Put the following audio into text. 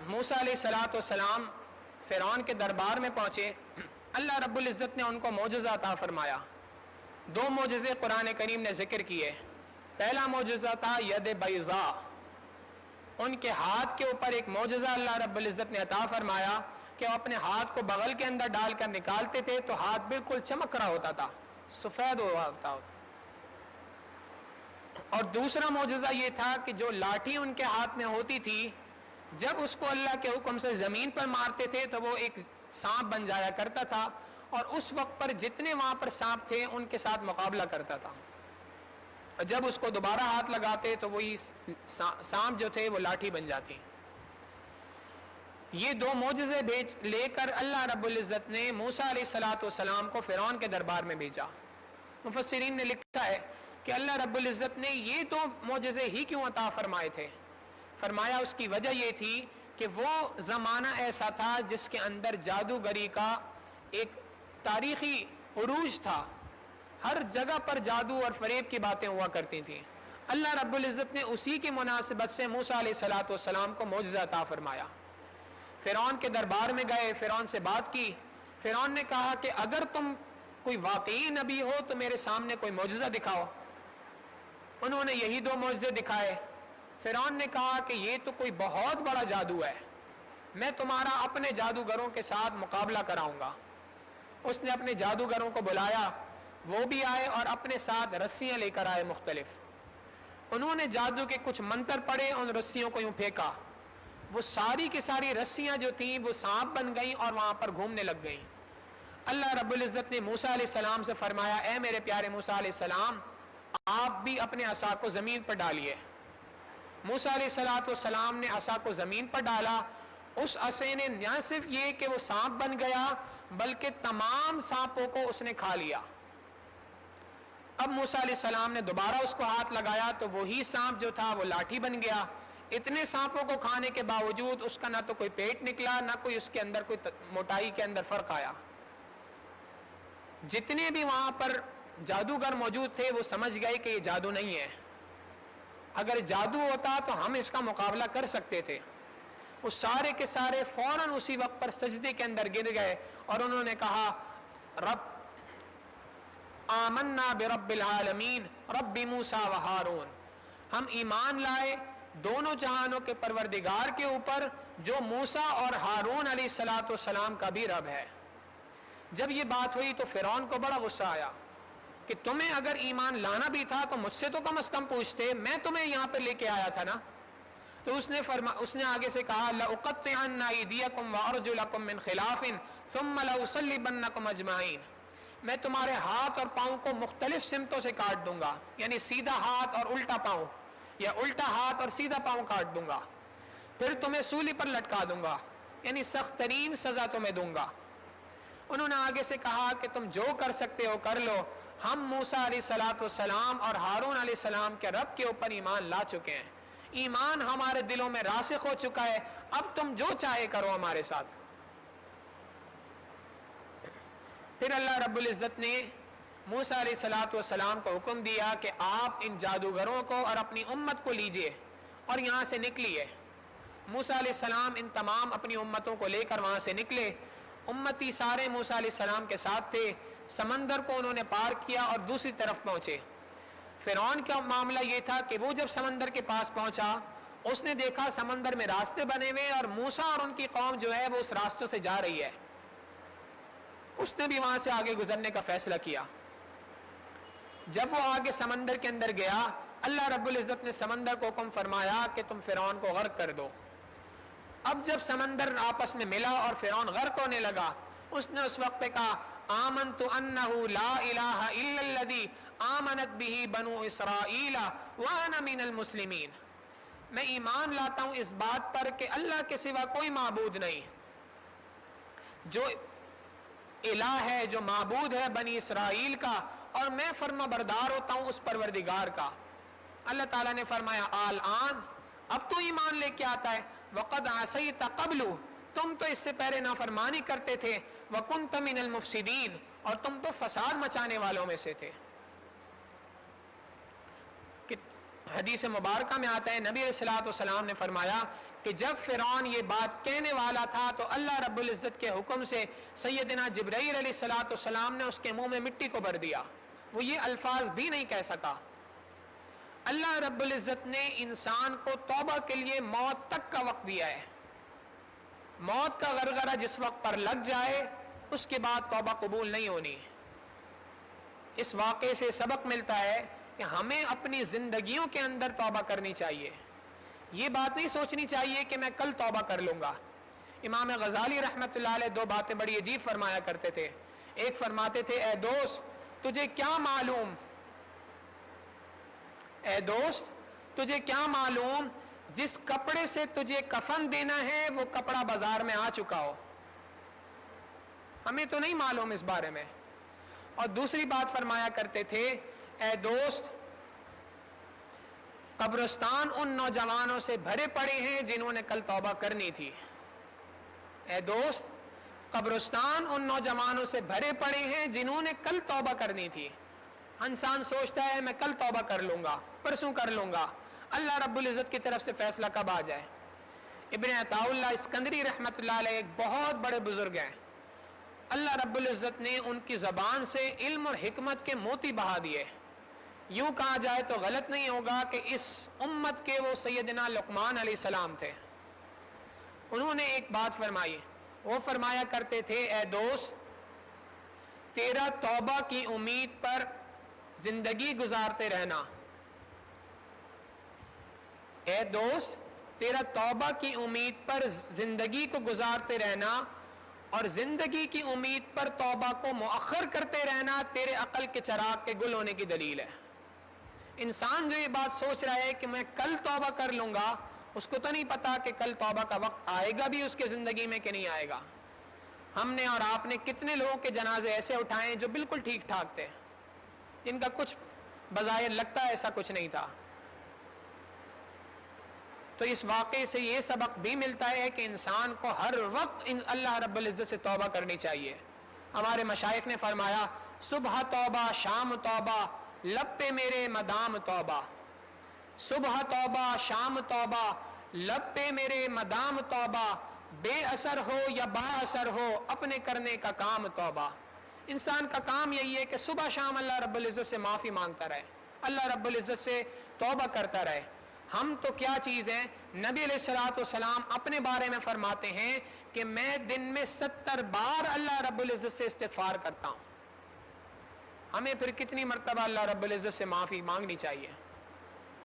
موسیٰ علیہ السلام فرعون کے دربار میں پہنچے، اللہ رب العزت نے ان کو معجزہ عطا فرمایا۔ دو معجزے قرآن کریم نے ذکر کیے۔ پہلا معجزہ تھا ید بیضاء، ان کے ہاتھ کے اوپر ایک معجزہ اللہ رب العزت نے عطا فرمایا کہ وہ اپنے ہاتھ کو بغل کے اندر ڈال کر نکالتے تھے تو ہاتھ بالکل چمک رہا ہوتا تھا، سفید ہوا ہوتا۔ اور دوسرا معجزہ یہ تھا کہ جو لاٹھی ان کے ہاتھ میں ہوتی تھی، جب اس کو اللہ کے حکم سے زمین پر مارتے تھے تو وہ ایک سانپ بن جایا کرتا تھا، اور اس وقت پر جتنے وہاں پر سانپ تھے ان کے ساتھ مقابلہ کرتا تھا، اور جب اس کو دوبارہ ہاتھ لگاتے تو وہی سانپ جو تھے وہ لاٹھی بن جاتی۔ یہ دو معجزے لے کر اللہ رب العزت نے موسیٰ علیہ السلام کو فرعون کے دربار میں بھیجا۔ مفسرین نے لکھا ہے کہ اللہ رب العزت نے یہ دو معجزے ہی کیوں عطا فرمائے تھے؟ فرمایا اس کی وجہ یہ تھی کہ وہ زمانہ ایسا تھا جس کے اندر جادوگری کا ایک تاریخی عروج تھا، ہر جگہ پر جادو اور فریب کی باتیں ہوا کرتی تھیں۔ اللہ رب العزت نے اسی کی مناسبت سے موسیٰ علیہ السلام کو معجزہ عطا فرمایا۔ فرعون کے دربار میں گئے، فرعون سے بات کی۔ فرعون نے کہا کہ اگر تم کوئی واقعی نبی ہو تو میرے سامنے کوئی معجزہ دکھاؤ۔ انہوں نے یہی دو معجزے دکھائے۔ فرعون نے کہا کہ یہ تو کوئی بہت بڑا جادو ہے، میں تمہارا اپنے جادوگروں کے ساتھ مقابلہ کراؤں گا۔ اس نے اپنے جادوگروں کو بلایا، وہ بھی آئے اور اپنے ساتھ رسیاں لے کر آئے مختلف۔ انہوں نے جادو کے کچھ منتر پڑھے، ان رسیوں کو یوں پھینکا، وہ ساری کی ساری رسیاں جو تھیں وہ سانپ بن گئیں اور وہاں پر گھومنے لگ گئیں۔ اللہ رب العزت نے موسیٰ علیہ السلام سے فرمایا، اے میرے پیارے موسیٰ علیہ السلام، آپ بھی اپنے عصا کو زمین پر ڈالیے۔ موسیٰ علیہ السلام نے عصا کو زمین پر ڈالا۔ اس عصے نے نہ صرف یہ کہ وہ سانپ بن گیا بلکہ تمام سانپوں کو اس نے کھا لیا۔ اب موسیٰ علیہ السلام نے دوبارہ اس کو ہاتھ لگایا تو وہی سانپ جو تھا وہ لاٹھی بن گیا۔ اتنے سانپوں کو کھانے کے باوجود اس کا نہ تو کوئی پیٹ نکلا، نہ کوئی اس کے اندر کوئی موٹائی کے اندر فرق آیا۔ جتنے بھی وہاں پر جادوگر موجود تھے وہ سمجھ گئے کہ یہ جادو نہیں ہے، اگر جادو ہوتا تو ہم اس کا مقابلہ کر سکتے تھے۔ وہ سارے کے سارے فوراً اسی وقت پر سجدے کے اندر گر گئے اور انہوں نے کہا، رب آمنا برب العالمین رب موسیٰ و ہارون، ہم ایمان لائے دونوں جہانوں کے پروردگار کے اوپر جو موسیٰ اور ہارون علیہ السلام کا بھی رب ہے۔ جب یہ بات ہوئی تو فرعون کو بڑا غصہ آیا کہ تمہیں اگر ایمان لانا بھی تھا تو مجھ سے تو کم از کم پوچھتے، میں تمہیں یہاں پہ لے کے آیا تھا نا۔ تو اس نے آگے سے کہا، لَأُقَطِّعَنَّ أَيْدِيَكُمْ وَأَرْجُلَكُمْ مِنْ خِلَافٍ ثُمَّ لَأُصَلِّبَنَّكُمْ أَجْمَعِينَ، میں تمہارے ہاتھ اور پاؤں کو مختلف سمتوں سے کاٹ دوں گا، یعنی سیدھا ہاتھ اور الٹا پاؤں، یا الٹا ہاتھ اور سیدھا پاؤں کاٹ دوں گا، پھر تمہیں سولی پر لٹکا دوں گا، یعنی سخت ترین سزا تمہیں دوں گا۔ انہوں نے آگے سے کہا کہ تم جو کر سکتے ہو کر لو، ہم موسیٰ علیہ السلام اور ہارون علیہ السلام کے رب کے اوپر ایمان لا چکے ہیں، ایمان ہمارے دلوں میں راسخ ہو چکا ہے، اب تم جو چاہے کرو ہمارے ساتھ۔ پھر اللہ رب العزت نے موسیٰ علیہ السلام کو حکم دیا کہ آپ ان جادوگروں کو اور اپنی امت کو لیجئے اور یہاں سے نکلیے۔ موسیٰ علیہ السلام ان تمام اپنی امتوں کو لے کر وہاں سے نکلے۔ امتی سارے موسیٰ علیہ السلام کے ساتھ تھے۔ سمندر کو انہوں نے پار کیا اور دوسری طرف پہنچے۔ فرعون کا معاملہ یہ تھا کہ وہ جب سمندر کے پاس پہنچا، اس نے دیکھا سمندر میں راستے بنے ہوئے اور موسیٰ اور ان کی قوم جو ہے وہ اس راستوں سے جا رہی ہے۔ اس نے بھی وہاں سے آگے گزرنے کا فیصلہ کیا۔ جب وہ آگے سمندر کے اندر گیا، اللہ رب العزت نے سمندر کو حکم فرمایا کہ تم فرعون کو غرق کر دو۔ اب جب سمندر آپس میں ملا اور فرعون غرق ہونے لگا، اس نے اس وقت پہ کہا، آمنت انہ لا الہ الا الذی آمنت بہ بنو اسرائیل وانا من المسلمین، میں ایمان لاتا ہوں اس بات پر کہ اللہ کے سوا کوئی معبود نہیں، جو الہ ہے، جو معبود ہے بنی اسرائیل کا، اور میں فرما بردار ہوتا ہوں اس پروردگار کا۔ اللہ تعالیٰ نے فرمایا، آن اب تو ایمان لے کے آتا ہے، وقد عصیت قبل، تم تو اس سے پہلے نافرمانی کرتے تھے، وکنت من المفسدین، اور تم تو فساد مچانے والوں میں سے تھے۔ حدیث مبارکہ میں آتا ہے، نبی علیہ الصلوۃ والسلام نے فرمایا کہ جب فرعون یہ بات کہنے والا تھا تو اللہ رب العزت کے حکم سے سیدنا جبرائیل علیہ السلام نے اس کے منہ میں مٹی کو بھر دیا، وہ یہ الفاظ بھی نہیں کہہ سکا۔ اللہ رب العزت نے انسان کو توبہ کے لیے موت تک کا وقت دیا ہے، موت کا غرغرہ جس وقت پر لگ جائے اس کے بعد توبہ قبول نہیں ہونی۔ اس واقعے سے سبق ملتا ہے کہ ہمیں اپنی زندگیوں کے اندر توبہ کرنی چاہیے، یہ بات نہیں سوچنی چاہیے کہ میں کل توبہ کر لوں گا۔ امام غزالی رحمت اللہ علیہ دو باتیں بڑی عجیب فرمایا کرتے تھے۔ ایک فرماتے تھے اے دوست تجھے کیا معلوم، اے دوست تجھے کیا معلوم جس کپڑے سے تجھے کفن دینا ہے وہ کپڑا بازار میں آ چکا ہو، ہمیں تو نہیں معلوم اس بارے میں۔ اور دوسری بات فرمایا کرتے تھے اے دوست قبرستان ان نوجوانوں سے بھرے پڑے ہیں جنہوں نے کل توبہ کرنی تھی، اے دوست قبرستان ان نوجوانوں سے بھرے پڑے ہیں جنہوں نے کل توبہ کرنی تھی۔ انسان سوچتا ہے میں کل توبہ کر لوں گا، پرسوں کر لوں گا، اللہ رب العزت کی طرف سے فیصلہ کب آ جائے۔ ابن عطاء اللہ اسکندری رحمت اللہ علیہ ایک بہت بڑے بزرگ ہیں، اللہ رب العزت نے ان کی زبان سے علم اور حکمت کے موتی بہا دیے۔ یوں کہا جائے تو غلط نہیں ہوگا کہ اس امت کے وہ سیدنا لقمان علیہ السلام تھے۔ انہوں نے ایک بات فرمائی، وہ فرمایا کرتے تھے اے دوست تیرا توبہ کی امید پر زندگی گزارتے رہنا، اے دوست تیرا توبہ کی امید پر زندگی کو گزارتے رہنا اور زندگی کی امید پر توبہ کو مؤخر کرتے رہنا تیرے عقل کے چراغ کے گل ہونے کی دلیل ہے۔ انسان جو یہ بات سوچ رہا ہے کہ میں کل توبہ کر لوں گا، اس کو تو نہیں پتا کہ کل توبہ کا وقت آئے گا بھی اس کے زندگی میں کہ نہیں آئے گا۔ ہم نے اور آپ نے کتنے لوگوں کے جنازے ایسے اٹھائے جو بالکل ٹھیک ٹھاک تھے، جن کا کچھ بظاہر لگتا ہے ایسا کچھ نہیں تھا۔ تو اس واقعے سے یہ سبق بھی ملتا ہے کہ انسان کو ہر وقت اللہ رب العزت سے توبہ کرنی چاہیے۔ ہمارے مشائخ نے فرمایا صبح توبہ شام توبہ لب پہ میرے مدام توبہ، صبح توبہ شام توبہ لب پہ میرے مدام توبہ، بے اثر ہو یا با اثر ہو اپنے کرنے کا کام توبہ۔ انسان کا کام یہی ہے کہ صبح شام اللہ رب العزت سے معافی مانگتا رہے، اللہ رب العزت سے توبہ کرتا رہے۔ ہم تو کیا چیز ہیں، نبی علیہ الصلوۃ والسلام اپنے بارے میں فرماتے ہیں کہ میں دن میں 70 بار اللہ رب العزت سے استغفار کرتا ہوں۔ ہمیں پھر کتنی مرتبہ اللہ رب العزت سے معافی مانگنی چاہیے۔